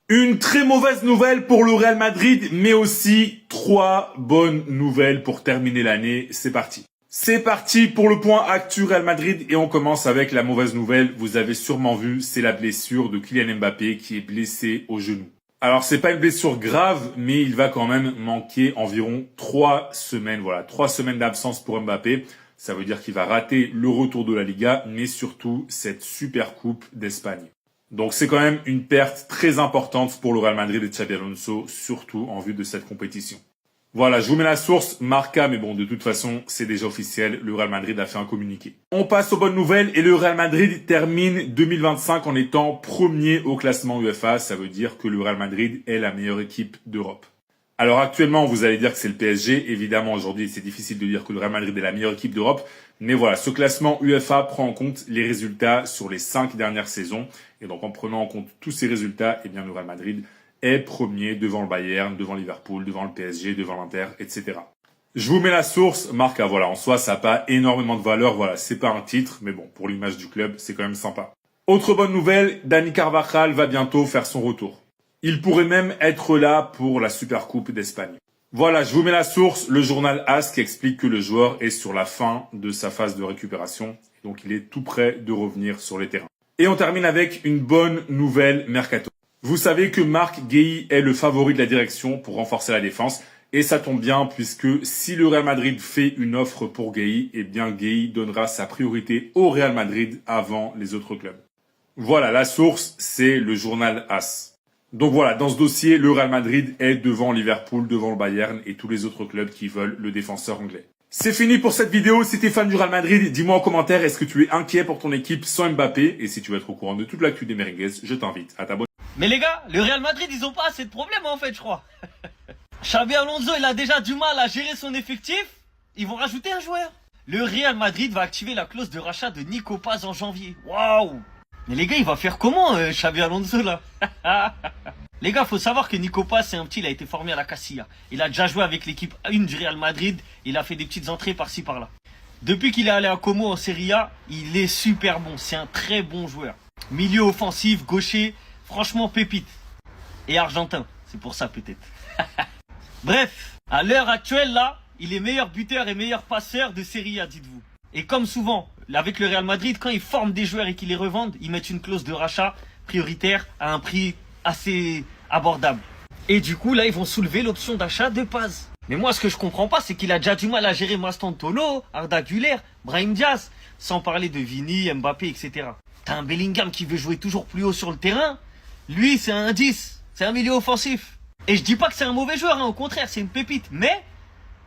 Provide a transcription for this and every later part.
Une très mauvaise nouvelle pour le Real Madrid, mais aussi 3 bonnes nouvelles pour terminer l'année. C'est parti. C'est parti pour le point actu Real Madrid et on commence avec la mauvaise nouvelle. Vous avez sûrement vu, c'est la blessure de Kylian Mbappé qui est blessé au genou. Alors c'est pas une blessure grave, mais il va quand même manquer environ 3 semaines. Voilà, 3 semaines d'absence pour Mbappé. Ça veut dire qu'il va rater le retour de la Liga, mais surtout cette super coupe d'Espagne. Donc c'est quand même une perte très importante pour le Real Madrid et Xabi Alonso, surtout en vue de cette compétition. Voilà, je vous mets la source, Marca, mais bon, de toute façon, c'est déjà officiel, le Real Madrid a fait un communiqué. On passe aux bonnes nouvelles et le Real Madrid termine 2025 en étant premier au classement UEFA. Ça veut dire que le Real Madrid est la meilleure équipe d'Europe. Alors actuellement, vous allez dire que c'est le PSG. Évidemment, aujourd'hui, c'est difficile de dire que le Real Madrid est la meilleure équipe d'Europe. Mais voilà, ce classement UEFA prend en compte les résultats sur les 5 dernières saisons. Et donc, en prenant en compte tous ces résultats, eh bien, le Real Madrid est premier devant le Bayern, devant Liverpool, devant le PSG, devant l'Inter, etc. Je vous mets la source, Marca. Voilà, en soi, ça n'a pas énormément de valeur. Voilà, c'est pas un titre. Mais bon, pour l'image du club, c'est quand même sympa. Autre bonne nouvelle, Dani Carvajal va bientôt faire son retour. Il pourrait même être là pour la Supercoupe d'Espagne. Voilà, je vous mets la source, le journal AS qui explique que le joueur est sur la fin de sa phase de récupération. Donc il est tout près de revenir sur les terrains. Et on termine avec une bonne nouvelle mercato. Vous savez que Marc Guehi est le favori de la direction pour renforcer la défense. Et ça tombe bien puisque si le Real Madrid fait une offre pour Guehi, eh bien Guehi donnera sa priorité au Real Madrid avant les autres clubs. Voilà, la source, c'est le journal AS. Donc voilà, dans ce dossier, le Real Madrid est devant Liverpool, devant le Bayern et tous les autres clubs qui veulent le défenseur anglais. C'est fini pour cette vidéo. Si t'es fan du Real Madrid, dis-moi en commentaire, est-ce que tu es inquiet pour ton équipe sans Mbappé? Et si tu veux être au courant de toute l'actu des Merengues, je t'invite à t'abonner. Mais les gars, le Real Madrid, ils ont pas assez de problèmes en fait, je crois. Xabi Alonso, il a déjà du mal à gérer son effectif. Ils vont rajouter un joueur. Le Real Madrid va activer la clause de rachat de Nico Paz en janvier. Waouh! Mais les gars, il va faire comment, Xabi Alonso, là? Les gars, faut savoir que Nico Paz, c'est un petit, il a été formé à la Castilla. Il a déjà joué avec l'équipe 1 du Real Madrid. Il a fait des petites entrées par-ci, par-là. Depuis qu'il est allé à Como en Serie A, il est super bon. C'est un très bon joueur. Milieu offensif, gaucher, franchement pépite. Et argentin, c'est pour ça peut-être. Bref, à l'heure actuelle, là, il est meilleur buteur et meilleur passeur de Serie A, dites-vous. Et comme souvent, avec le Real Madrid, quand ils forment des joueurs et qu'ils les revendent, ils mettent une clause de rachat prioritaire à un prix assez abordable. Et du coup, là, ils vont soulever l'option d'achat de Paz. Mais moi, ce que je comprends pas, c'est qu'il a déjà du mal à gérer Mastantuono, Arda Güler, Brahim Diaz, sans parler de Vini, Mbappé, etc. T'as un Bellingham qui veut jouer toujours plus haut sur le terrain. Lui, c'est un 10, c'est un milieu offensif. Et je dis pas que c'est un mauvais joueur, hein, au contraire, c'est une pépite. Mais,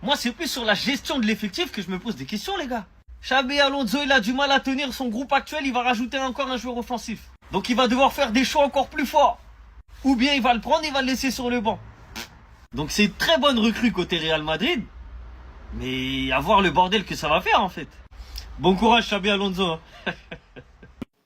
moi, c'est plus sur la gestion de l'effectif que je me pose des questions, les gars. Xabi Alonso, il a du mal à tenir son groupe actuel, il va rajouter encore un joueur offensif. Donc il va devoir faire des choix encore plus forts. Ou bien il va le prendre, il va le laisser sur le banc. Donc c'est une très bonne recrue côté Real Madrid. Mais à voir le bordel que ça va faire en fait. Bon courage Xabi Alonso.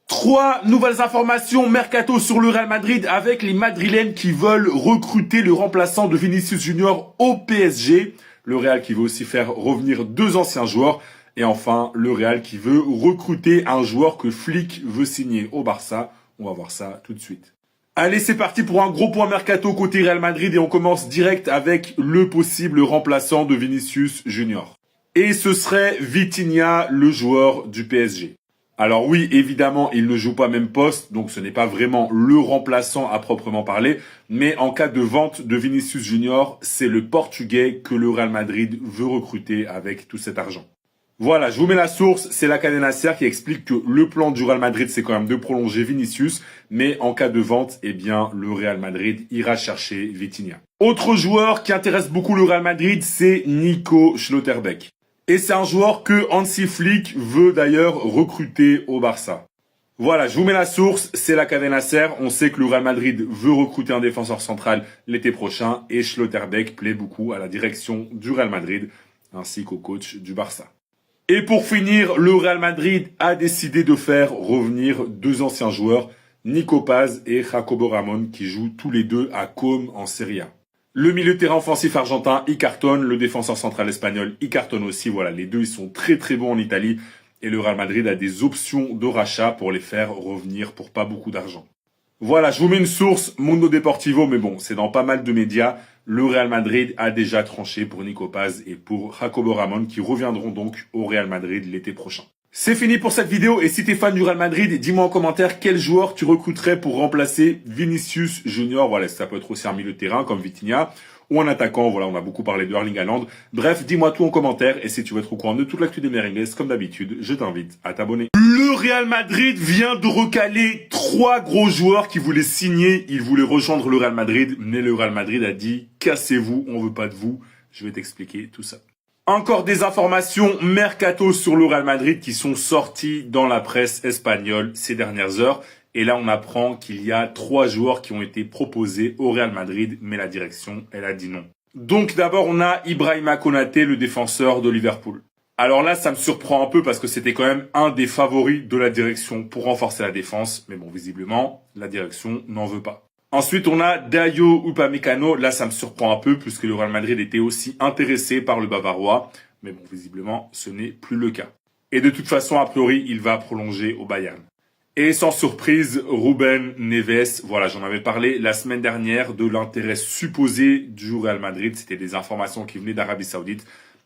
3 nouvelles informations mercato sur le Real Madrid avec les Madrilènes qui veulent recruter le remplaçant de Vinicius Junior au PSG. Le Real qui veut aussi faire revenir 2 anciens joueurs. Et enfin, le Real qui veut recruter un joueur que Flick veut signer au Barça. On va voir ça tout de suite. Allez, c'est parti pour un gros point mercato côté Real Madrid et on commence direct avec le possible remplaçant de Vinicius Junior. Et ce serait Vitinha, le joueur du PSG. Alors oui, évidemment, il ne joue pas même poste, donc ce n'est pas vraiment le remplaçant à proprement parler. Mais en cas de vente de Vinicius Junior, c'est le Portugais que le Real Madrid veut recruter avec tout cet argent. Voilà, je vous mets la source, c'est la Cadena Ser qui explique que le plan du Real Madrid, c'est quand même de prolonger Vinicius, mais en cas de vente, eh bien, le Real Madrid ira chercher Vitinha. Autre joueur qui intéresse beaucoup le Real Madrid, c'est Nico Schlotterbeck. Et c'est un joueur que Hansi Flick veut d'ailleurs recruter au Barça. Voilà, je vous mets la source, c'est la Cadena Ser. On sait que le Real Madrid veut recruter un défenseur central l'été prochain et Schlotterbeck plaît beaucoup à la direction du Real Madrid ainsi qu'au coach du Barça. Et pour finir, le Real Madrid a décidé de faire revenir 2 anciens joueurs, Nico Paz et Jacobo Ramon, qui jouent tous les deux à Com en Serie A. Le milieu de terrain offensif argentin, il cartonne. Le défenseur central espagnol, il cartonne aussi. Voilà, les deux, ils sont très très bons en Italie. Et le Real Madrid a des options de rachat pour les faire revenir pour pas beaucoup d'argent. Voilà, je vous mets une source, Mundo Deportivo, mais bon, c'est dans pas mal de médias. Le Real Madrid a déjà tranché pour Nico Paz et pour Jacobo Ramón qui reviendront donc au Real Madrid l'été prochain. C'est fini pour cette vidéo et si t'es fan du Real Madrid, dis-moi en commentaire quel joueur tu recruterais pour remplacer Vinicius Junior. Voilà, ça peut être aussi un milieu de terrain comme Vitinha ou un attaquant. Voilà, on a beaucoup parlé de Erling Haaland. Bref, dis-moi tout en commentaire et si tu veux être au courant de toute l'actu des Merengues, comme d'habitude, je t'invite à t'abonner. Le Real Madrid vient de recaler 3 gros joueurs qui voulaient signer. Ils voulaient rejoindre le Real Madrid, mais le Real Madrid a dit « Cassez-vous, on veut pas de vous ». Je vais t'expliquer tout ça. Encore des informations mercato sur le Real Madrid qui sont sorties dans la presse espagnole ces dernières heures. Et là, on apprend qu'il y a 3 joueurs qui ont été proposés au Real Madrid, mais la direction, elle a dit non. Donc d'abord, on a Ibrahima Konaté, le défenseur de Liverpool. Alors là, ça me surprend un peu parce que c'était quand même un des favoris de la direction pour renforcer la défense. Mais bon, visiblement, la direction n'en veut pas. Ensuite, on a Dayo Upamecano. Là, ça me surprend un peu puisque le Real Madrid était aussi intéressé par le Bavarois. Mais bon, visiblement, ce n'est plus le cas. Et de toute façon, a priori, il va prolonger au Bayern. Et sans surprise, Ruben Neves. Voilà, j'en avais parlé la semaine dernière de l'intérêt supposé du Real Madrid. C'était des informations qui venaient d'Arabie Saoudite.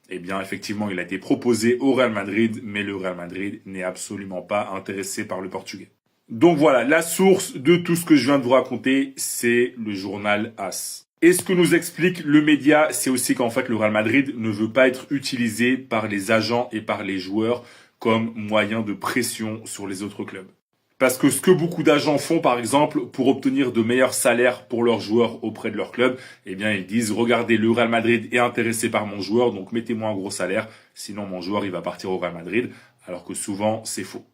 Eh bien, effectivement, il a été proposé au Real Madrid, mais le Real Madrid n'est absolument pas intéressé par le Portugais. Donc voilà, la source de tout ce que je viens de vous raconter, c'est le journal AS. Et ce que nous explique le média, c'est aussi qu'en fait, le Real Madrid ne veut pas être utilisé par les agents et par les joueurs comme moyen de pression sur les autres clubs. Parce que ce que beaucoup d'agents font, par exemple, pour obtenir de meilleurs salaires pour leurs joueurs auprès de leur club, eh bien, ils disent, regardez, le Real Madrid est intéressé par mon joueur, donc mettez-moi un gros salaire, sinon mon joueur, il va partir au Real Madrid, alors que souvent, c'est faux.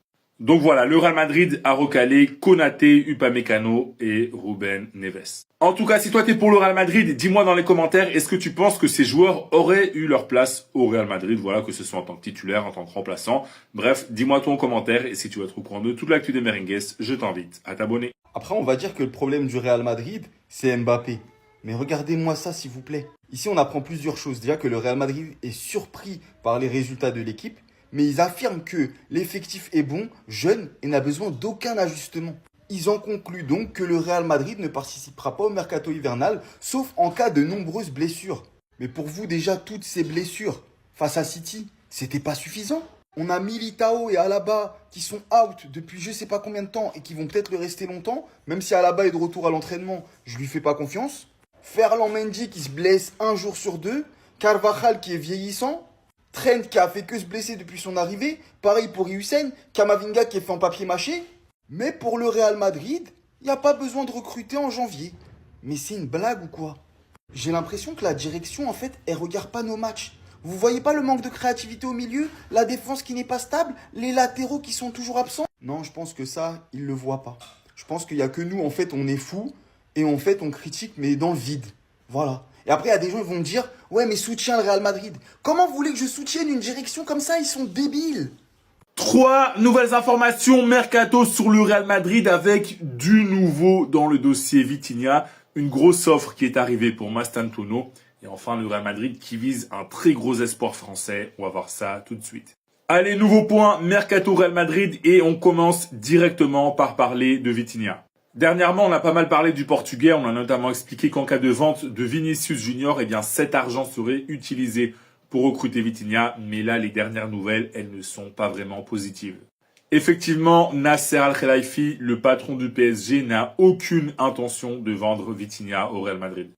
Donc voilà, le Real Madrid a recalé Konaté, Upamecano et Ruben Neves. En tout cas, si toi t'es pour le Real Madrid, dis-moi dans les commentaires, est-ce que tu penses que ces joueurs auraient eu leur place au Real Madrid? Voilà, que ce soit en tant que titulaire, en tant que remplaçant. Bref, dis-moi tout en commentaire et si tu veux être au courant de toute l'actu des Merengues, je t'invite à t'abonner. Après, on va dire que le problème du Real Madrid, c'est Mbappé. Mais regardez-moi ça, s'il vous plaît. Ici, on apprend plusieurs choses. Déjà que le Real Madrid est surpris par les résultats de l'équipe, mais ils affirment que l'effectif est bon, jeune et n'a besoin d'aucun ajustement. Ils en concluent donc que le Real Madrid ne participera pas au mercato hivernal, sauf en cas de nombreuses blessures. Mais pour vous, déjà, toutes ces blessures face à City, c'était pas suffisant? On a Militao et Alaba qui sont out depuis je sais pas combien de temps et qui vont peut-être le rester longtemps, même si Alaba est de retour à l'entraînement, je lui fais pas confiance. Ferland Mendy qui se blesse un jour sur 2, Carvajal qui est vieillissant, Trent qui a fait que se blesser depuis son arrivée, pareil pour Hussein, Kamavinga qui est fait en papier mâché. Mais pour le Real Madrid, il n'y a pas besoin de recruter en janvier. Mais c'est une blague ou quoi? J'ai l'impression que la direction, en fait, elle regarde pas nos matchs. Vous voyez pas le manque de créativité au milieu, la défense qui n'est pas stable, les latéraux qui sont toujours absents? Non, je pense que ça, ils le voient pas. Je pense qu'il y a que nous, en fait, on est fous et en fait, on critique, mais dans le vide. Voilà. Et après, il y a des gens qui vont me dire « Ouais, mais soutiens le Real Madrid. » Comment vous voulez que je soutienne une direction comme ça? Ils sont débiles. 3 nouvelles informations mercato sur le Real Madrid avec du nouveau dans le dossier Vitinha. Une grosse offre qui est arrivée pour Mastantuono. Et enfin, le Real Madrid qui vise un très gros espoir français. On va voir ça tout de suite. Allez, nouveau point, mercato Real Madrid. Et on commence directement par parler de Vitinha. Dernièrement, on a pas mal parlé du Portugais. On a notamment expliqué qu'en cas de vente de Vinicius Junior, eh bien, cet argent serait utilisé pour recruter Vitinha. Mais là, les dernières nouvelles, elles ne sont pas vraiment positives. Effectivement, Nasser Al-Khelaifi, le patron du PSG, n'a aucune intention de vendre Vitinha au Real Madrid.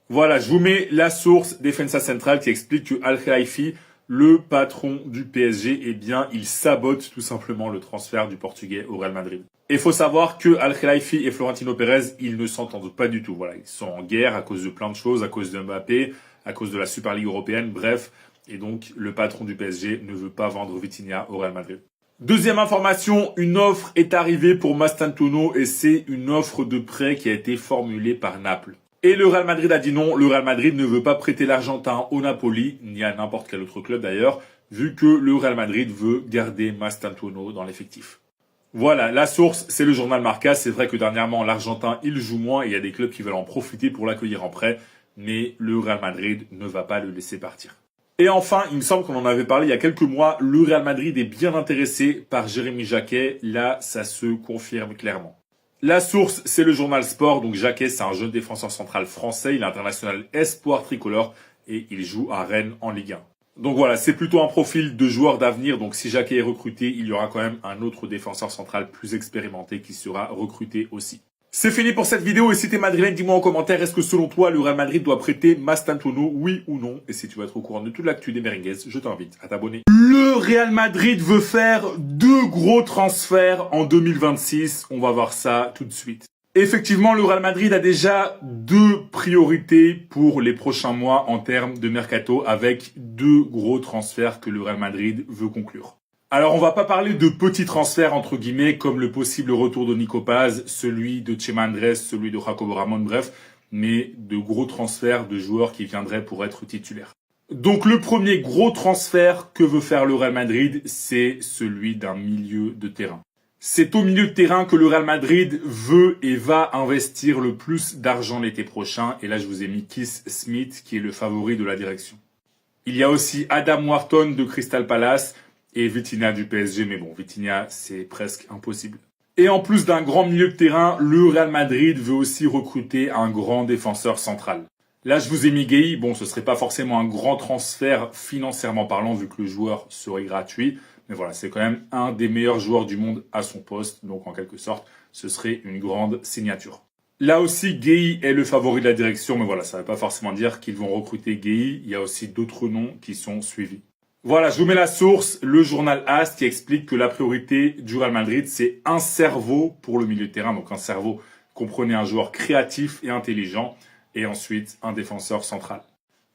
Voilà, je vous mets la source Defensa Central qui explique que Al-Khelaifi, le patron du PSG, eh bien, il sabote tout simplement le transfert du Portugais au Real Madrid. Et il faut savoir que Al-Khelaifi et Florentino Pérez, ils ne s'entendent pas du tout. Voilà, ils sont en guerre à cause de plein de choses, à cause de Mbappé, à cause de la Super Ligue européenne, bref. Et donc, le patron du PSG ne veut pas vendre Vitinha au Real Madrid. Deuxième information, une offre est arrivée pour Mastantuono et c'est une offre de prêt qui a été formulée par Naples. Et le Real Madrid a dit non, le Real Madrid ne veut pas prêter l'Argentin au Napoli, ni à n'importe quel autre club d'ailleurs, vu que le Real Madrid veut garder Mastantuono dans l'effectif. Voilà, la source, c'est le journal Marca. C'est vrai que dernièrement, l'Argentin, il joue moins et il y a des clubs qui veulent en profiter pour l'accueillir en prêt, mais le Real Madrid ne va pas le laisser partir. Et enfin, il me semble qu'on en avait parlé il y a quelques mois, le Real Madrid est bien intéressé par Jérémy Jacquet. Là, ça se confirme clairement. La source, c'est le journal Sport. Donc Jacquet, c'est un jeune défenseur central français. Il est international espoir tricolore et il joue à Rennes en Ligue 1. Donc voilà, c'est plutôt un profil de joueur d'avenir. Donc si Jacquet est recruté, il y aura quand même un autre défenseur central plus expérimenté qui sera recruté aussi. C'est fini pour cette vidéo et si t'es madrilène, dis-moi en commentaire, est-ce que selon toi, le Real Madrid doit prêter Mastantuono, oui ou non? Et si tu veux être au courant de toute l'actu des Merengues, je t'invite à t'abonner. Le Real Madrid veut faire 2 gros transferts en 2026. On va voir ça tout de suite. Effectivement, le Real Madrid a déjà 2 priorités pour les prochains mois en termes de mercato avec 2 gros transferts que le Real Madrid veut conclure. Alors, on va pas parler de petits transferts, entre guillemets, comme le possible retour de Nico Paz, celui de Chema Andrés, celui de Jacobo Ramon, bref, mais de gros transferts de joueurs qui viendraient pour être titulaires. Donc, le premier gros transfert que veut faire le Real Madrid, c'est celui d'un milieu de terrain. C'est au milieu de terrain que le Real Madrid veut et va investir le plus d'argent l'été prochain. Et là, je vous ai mis Keith Smith, qui est le favori de la direction. Il y a aussi Adam Wharton de Crystal Palace, et Vitinha du PSG, mais bon, Vitinha, c'est presque impossible. Et en plus d'un grand milieu de terrain, le Real Madrid veut aussi recruter un grand défenseur central. Là, je vous ai mis Gueye. Bon, ce serait pas forcément un grand transfert financièrement parlant, vu que le joueur serait gratuit. Mais voilà, c'est quand même un des meilleurs joueurs du monde à son poste. Donc, en quelque sorte, ce serait une grande signature. Là aussi, Gueye est le favori de la direction. Mais voilà, ça ne veut pas forcément dire qu'ils vont recruter Gueye. Il y a aussi d'autres noms qui sont suivis. Voilà, je vous mets la source, le journal AS qui explique que la priorité du Real Madrid, c'est un cerveau pour le milieu de terrain. Donc un cerveau, comprenez un joueur créatif et intelligent. Et ensuite, un défenseur central.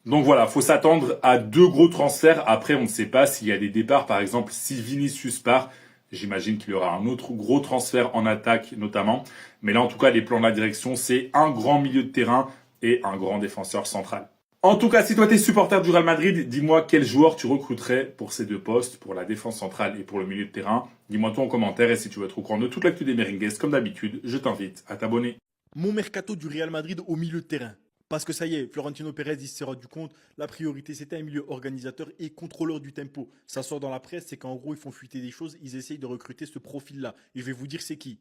Donc voilà, faut s'attendre à 2 gros transferts. Après, on ne sait pas s'il y a des départs. Par exemple, si Vinicius part, j'imagine qu'il y aura un autre gros transfert en attaque notamment. Mais là, en tout cas, les plans de la direction, c'est un grand milieu de terrain et un grand défenseur central. En tout cas, si toi t'es supporter du Real Madrid, dis-moi quel joueur tu recruterais pour ces 2 postes, pour la défense centrale et pour le milieu de terrain. Dis-moi tout en commentaire et si tu veux être au courant de toute l'actu des Merengues, comme d'habitude, je t'invite à t'abonner. Mon mercato du Real Madrid au milieu de terrain. Parce que ça y est, Florentino Pérez, il se sera rendu compte, la priorité c'était un milieu organisateur et contrôleur du tempo. Ça sort dans la presse, c'est qu'en gros ils font fuiter des choses, ils essayent de recruter ce profil-là. Et je vais vous dire c'est qui.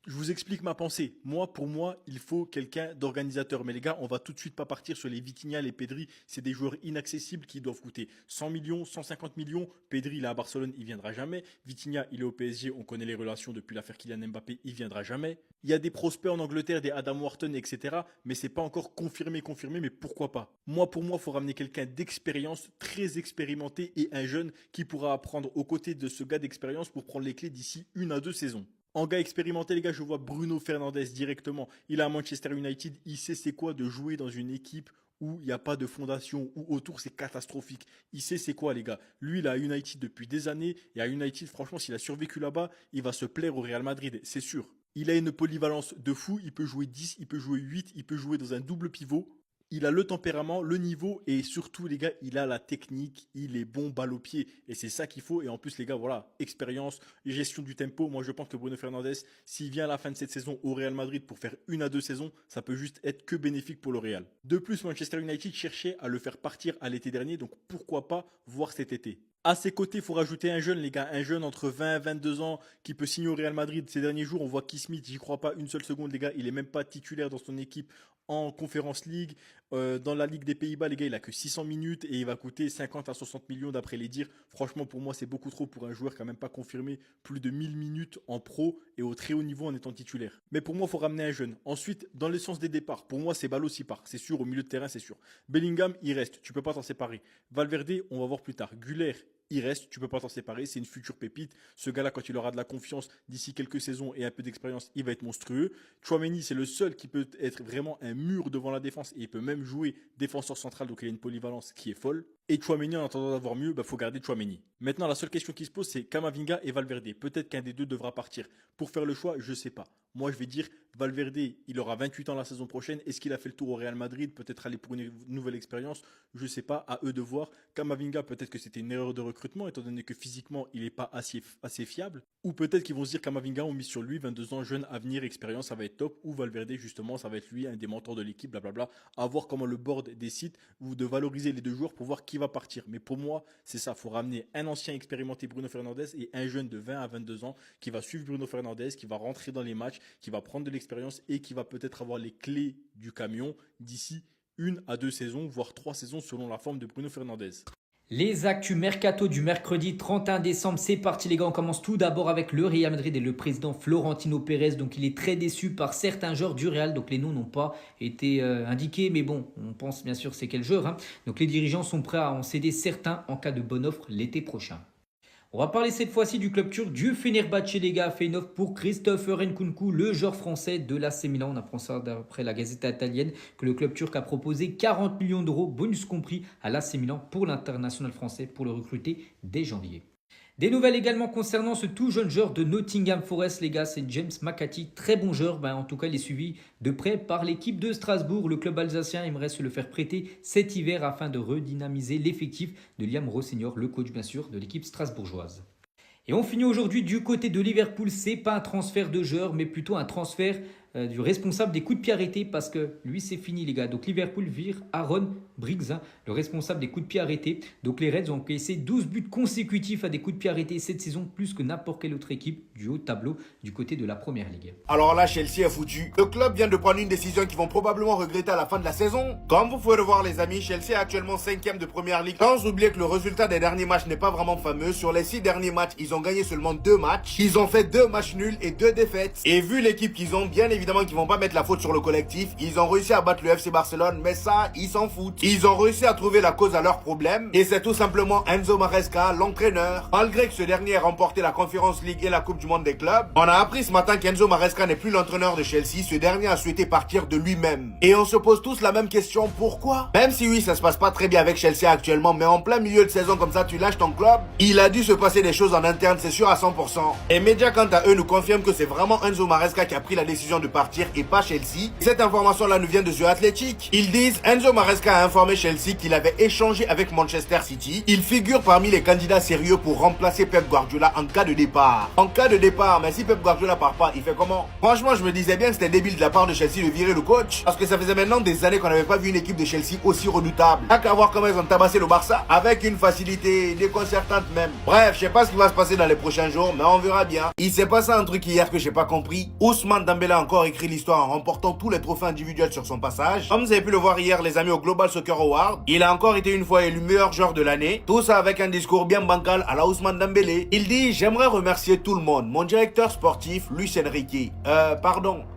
Je vous explique ma pensée. Pour moi, il faut quelqu'un d'organisateur. Mais les gars, on va tout de suite pas partir sur les Vitinha, les Pedri. C'est des joueurs inaccessibles qui doivent coûter 100 millions, 150 millions. Pedri, il est à Barcelone, il viendra jamais. Vitinha, il est au PSG, on connaît les relations depuis l'affaire Kylian Mbappé, il viendra jamais. Il y a des prospects en Angleterre, des Adam Wharton, etc. Mais c'est pas encore confirmé, mais pourquoi pas. Pour moi, il faut ramener quelqu'un d'expérience, très expérimenté et un jeune qui pourra apprendre aux côtés de ce gars d'expérience pour prendre les clés d'ici 1 à 2 saisons. En gars expérimenté, les gars, je vois Bruno Fernandes directement. Il est à Manchester United, il sait c'est quoi de jouer dans une équipe où il n'y a pas de fondation, où autour c'est catastrophique. Il sait c'est quoi, les gars. Lui, il est à United depuis des années, et à United, franchement, s'il a survécu là-bas, il va se plaire au Real Madrid, c'est sûr. Il a une polyvalence de fou, il peut jouer 10, il peut jouer 8, il peut jouer dans un double pivot. Il a le tempérament, le niveau et surtout les gars, il a la technique, il est bon balle au pied et c'est ça qu'il faut. Et en plus les gars, voilà, expérience, gestion du tempo. Moi je pense que Bruno Fernandes, s'il vient à la fin de cette saison au Real Madrid pour faire 1 à 2 saisons, ça peut juste être que bénéfique pour le Real. De plus, Manchester United cherchait à le faire partir à l'été dernier, donc pourquoi pas voir cet été. À ses côtés, il faut rajouter un jeune, les gars, un jeune entre 20 et 22 ans qui peut signer au Real Madrid. Ces derniers jours, on voit Keith Smith, j'y crois pas une seule seconde, les gars. Il est même pas titulaire dans son équipe en Conference League. Dans la Ligue des Pays-Bas, les gars, il a que 600 minutes et il va coûter 50 à 60 millions d'après les dires. Franchement, pour moi, c'est beaucoup trop pour un joueur qui n'a même pas confirmé plus de 1000 minutes en pro et au très haut niveau en étant titulaire. Mais pour moi, il faut ramener un jeune. Ensuite, dans le sens des départs, pour moi, c'est Balos qui part. C'est sûr, au milieu de terrain, c'est sûr. Bellingham, il reste. Tu peux pas t'en séparer. Valverde, on va voir plus tard. Güler, il reste, tu peux pas t'en séparer, c'est une future pépite. Ce gars-là, quand il aura de la confiance d'ici quelques saisons et un peu d'expérience, il va être monstrueux. Tchouaméni, c'est le seul qui peut être vraiment un mur devant la défense et il peut même jouer défenseur central, donc il a une polyvalence qui est folle. Et Tchouaméni, en attendant d'avoir mieux, faut garder Tchouaméni. Maintenant, la seule question qui se pose, c'est Camavinga et Valverde. Peut-être qu'un des deux devra partir. Pour faire le choix, je sais pas. Moi, je vais dire Valverde, il aura 28 ans la saison prochaine. Est-ce qu'il a fait le tour au Real Madrid? Peut-être aller pour une nouvelle expérience. Je sais pas, à eux de voir. Camavinga, peut-être que c'était une erreur de recrutement, étant donné que physiquement, il n'est pas assez fiable. Ou peut-être qu'ils vont se dire Camavinga, on mise sur lui, 22 ans, jeune, avenir, expérience, ça va être top. Ou Valverde, justement, ça va être lui, un des mentors de l'équipe, blablabla. À voir comment le board décide ou de valoriser les deux joueurs pour voir qui va partir. Mais pour moi, c'est ça. Il faut ramener un ancien expérimenté Bruno Fernandes et un jeune de 20 à 22 ans qui va suivre Bruno Fernandes, qui va rentrer dans les matchs, qui va prendre de l'expérience et qui va peut-être avoir les clés du camion d'ici 1 à 2 saisons, voire 3 saisons selon la forme de Bruno Fernandes. Les actus mercato du mercredi 31 décembre, c'est parti les gars, on commence tout d'abord avec le Real Madrid et le président Florentino Pérez. Donc il est très déçu par certains joueurs du Real, donc les noms n'ont pas été indiqués, mais bon, on pense bien sûr c'est quel joueur, hein. Donc les dirigeants sont prêts à en céder certains en cas de bonne offre l'été prochain. On va parler cette fois-ci du club turc du Fenerbahçe, les gars, a fait une offre pour Christopher Nkunku, le joueur français de l'AC Milan. On apprend ça d'après la Gazette italienne que le club turc a proposé 40 millions d'euros, bonus compris, à l'AC Milan pour l'international français pour le recruter dès janvier. Des nouvelles également concernant ce tout jeune joueur de Nottingham Forest, les gars, c'est James McAtee, très bon joueur. En tout cas, il est suivi de près par l'équipe de Strasbourg. Le club alsacien aimerait se le faire prêter cet hiver afin de redynamiser l'effectif de Liam Rossignol, le coach bien sûr de l'équipe strasbourgeoise. Et on finit aujourd'hui du côté de Liverpool, c'est pas un transfert de joueur, mais plutôt un transfert du responsable des coups de pied arrêtés parce que lui c'est fini les gars. Donc Liverpool vire Aaron Briggs, le responsable des coups de pied arrêtés. Donc les Reds ont encaissé 12 buts consécutifs à des coups de pied arrêtés cette saison, plus que n'importe quelle autre équipe du haut de tableau du côté de la Première Ligue. Alors là, Chelsea est foutu. Le club vient de prendre une décision qu'ils vont probablement regretter à la fin de la saison. Comme vous pouvez le voir les amis, Chelsea est actuellement 5e de Première Ligue. Sans oublier que le résultat des derniers matchs n'est pas vraiment fameux. Sur les 6 derniers matchs, ils ont gagné seulement 2 matchs. Ils ont fait 2 matchs nuls et 2 défaites. Et vu l'équipe qu'ils ont, bien évidemment qu'ils vont pas mettre la faute sur le collectif. Ils ont réussi à battre le FC Barcelone, mais ça, ils s'en foutent. Ils ont réussi à trouver la cause à leurs problèmes. Et c'est tout simplement Enzo Maresca, l'entraîneur. Malgré que ce dernier ait remporté la Conference League et la Coupe du Monde des clubs, on a appris ce matin qu'Enzo Maresca n'est plus l'entraîneur de Chelsea. Ce dernier a souhaité partir de lui-même. Et on se pose tous la même question, pourquoi? Même si oui, ça se passe pas très bien avec Chelsea actuellement, mais en plein milieu de saison comme ça, tu lâches ton club. Il a dû se passer des choses en interne, c'est sûr à 100%. Et médias quant à eux nous confirment que c'est vraiment Enzo Maresca qui a pris la décision de partir et pas Chelsea. Cette information-là nous vient de The Athletic. Ils disent Enzo Maresca a informé Chelsea qu'il avait échangé avec Manchester City. Il figure parmi les candidats sérieux pour remplacer Pep Guardiola en cas de départ. En cas de départ, mais si Pep Guardiola part pas, il fait comment? Franchement, je me disais bien que c'était débile de la part de Chelsea de virer le coach, parce que ça faisait maintenant des années qu'on n'avait pas vu une équipe de Chelsea aussi redoutable. T'as qu'à voir comment ils ont tabassé le Barça, avec une facilité déconcertante même. Bref, je sais pas ce qui va se passer dans les prochains jours, mais on verra bien. Il s'est passé un truc hier que j'ai pas compris. Ousmane Dembélé a encore écrit l'histoire en remportant tous les trophées individuels sur son passage. Comme vous avez pu le voir hier les amis au Global Soccer Award, il a encore été une fois élu meilleur joueur de l'année. Tout ça avec un discours bien bancal à la Ousmane Dembélé. Il dit j'aimerais remercier tout le monde, mon directeur sportif Luis Enrique,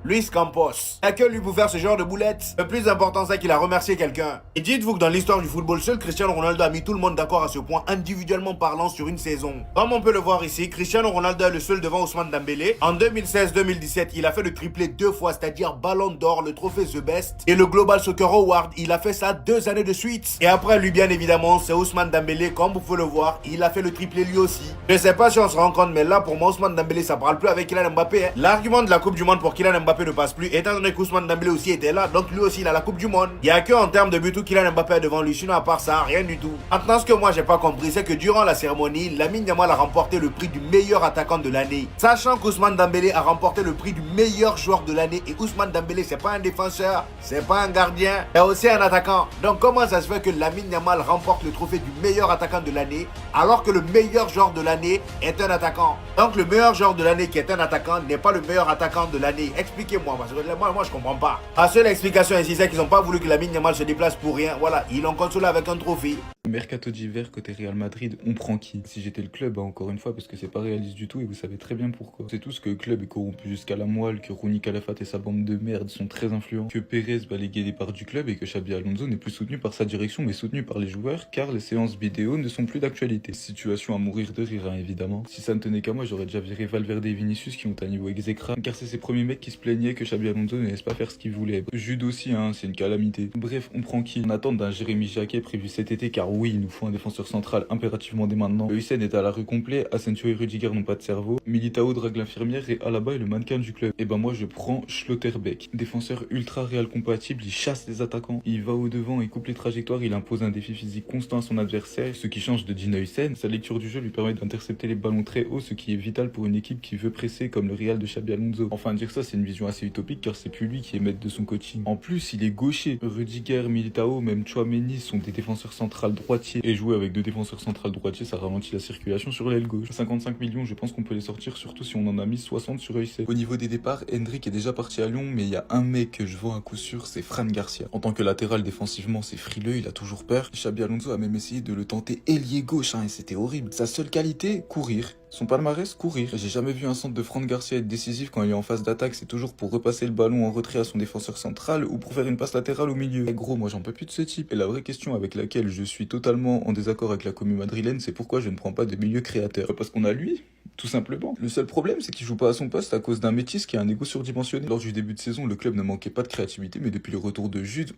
Luis Campos. Il a que lui pour faire ce genre de boulettes. Le plus important c'est qu'il a remercié quelqu'un. Et dites-vous que dans l'histoire du football, seul Cristiano Ronaldo a mis tout le monde d'accord à ce point individuellement parlant sur une saison. Comme on peut le voir ici, Cristiano Ronaldo est le seul devant Ousmane Dembélé. En 2016-2017, il a fait le triplé 2 fois, c'est-à-dire Ballon d'Or, le trophée The Best et le Global Soccer Award. Il a fait ça 2 années de suite. Et après lui, bien évidemment, c'est Ousmane Dembélé. Comme vous pouvez le voir, il a fait le triplé lui aussi. Je sais pas si on se rend compte, mais là, pour moi, Ousmane Dembélé, ça parle plus avec Kylian Mbappé. L'argument de la Coupe du Monde pour Kylian Mbappé ne passe plus, étant donné qu'Ousmane Dembélé aussi était là, donc lui aussi, il a la Coupe du Monde. Il y a que en termes de but où Kylian Mbappé est devant lui, sinon à part ça, rien du tout. Maintenant, ce que moi, j'ai pas compris, c'est que durant la cérémonie, Lamine Yamal a remporté le prix du meilleur attaquant de l'année. Sachant qu'Ousmane Dembélé a remporté le prix du meilleur joueur de l'année, et Ousmane Dembélé, c'est pas un défenseur, c'est pas un gardien, c'est aussi un attaquant. Donc comment ça se fait que Lamine Yamal remporte le trophée du meilleur attaquant de l'année alors que le meilleur joueur de l'année est un attaquant? Donc le meilleur joueur de l'année qui est un attaquant n'est pas le meilleur attaquant de l'année. Expliquez-moi, parce que moi je comprends pas. La seule explication ici c'est qu'ils n'ont pas voulu que Lamine Yamal se déplace pour rien. Voilà, ils l'ont consolé avec un trophée. Mercato d'hiver côté Real Madrid, on prend qui? Si j'étais le club, encore une fois, parce que c'est pas réaliste du tout et vous savez très bien pourquoi. C'est tout ce que le club est corrompu jusqu'à la moelle, que Rooney Calafat et sa bande de merde sont très influents, que Pérez balayait les parts du club et que Xabi Alonso n'est plus soutenu par sa direction mais soutenu par les joueurs car les séances vidéo ne sont plus d'actualité. Situation à mourir de rire, hein, évidemment. Si ça ne tenait qu'à moi, j'aurais déjà viré Valverde et Vinicius qui ont un niveau exécrable car c'est ces premiers mecs qui se plaignaient que Xabi Alonso ne laisse pas faire ce qu'il voulait. Jude aussi, hein, c'est une calamité. Bref, on prend qui? On attend d'un Jérémy Jacquet prévu cet été car oui, il nous faut un défenseur central impérativement dès maintenant. Le Hussein est à la rue complet, Asensio et Rudiger n'ont pas de cerveau, Militao drague l'infirmière et Alaba est le mannequin du club. Et ben moi je prends Schlotterbeck. Défenseur ultra réel compatible, il chasse les attaquants, il va au devant, il coupe les trajectoires, il impose un défi physique constant à son adversaire, ce qui change de Dina Hussein. Sa lecture du jeu lui permet d'intercepter les ballons très haut, ce qui est vital pour une équipe qui veut presser comme le Real de Xabi Alonso. Enfin dire ça c'est une vision assez utopique car c'est plus lui qui est maître de son coaching. En plus il est gaucher. Rudiger, Militao, même Tchouaméni sont des défenseurs centrales droitier et jouer avec 2 défenseurs centrales droitiers, ça ralentit la circulation sur l'aile gauche. À 55 millions, je pense qu'on peut les sortir, surtout si on en a mis 60 sur EIC. Au niveau des départs, Hendrick est déjà parti à Lyon, mais il y a un mec que je vends à coup sûr, c'est Fran Garcia. En tant que latéral défensivement, c'est frileux, il a toujours peur. Xabi Alonso a même essayé de le tenter ailier gauche, et c'était horrible. Sa seule qualité, courir. Son palmarès, courir. J'ai jamais vu un centre de Fran Garcia être décisif quand il est en phase d'attaque, c'est toujours pour repasser le ballon en retrait à son défenseur central ou pour faire une passe latérale au milieu. Et gros, moi j'en peux plus de ce type. Et la vraie question avec laquelle je suis totalement en désaccord avec la commune madrilène, c'est pourquoi je ne prends pas de milieu créateur. Parce qu'on a lui, tout simplement. Le seul problème, c'est qu'il joue pas à son poste à cause d'un métis qui a un ego surdimensionné. Lors du début de saison, le club ne manquait pas de créativité, mais depuis le retour de Jude,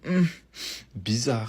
bizarre.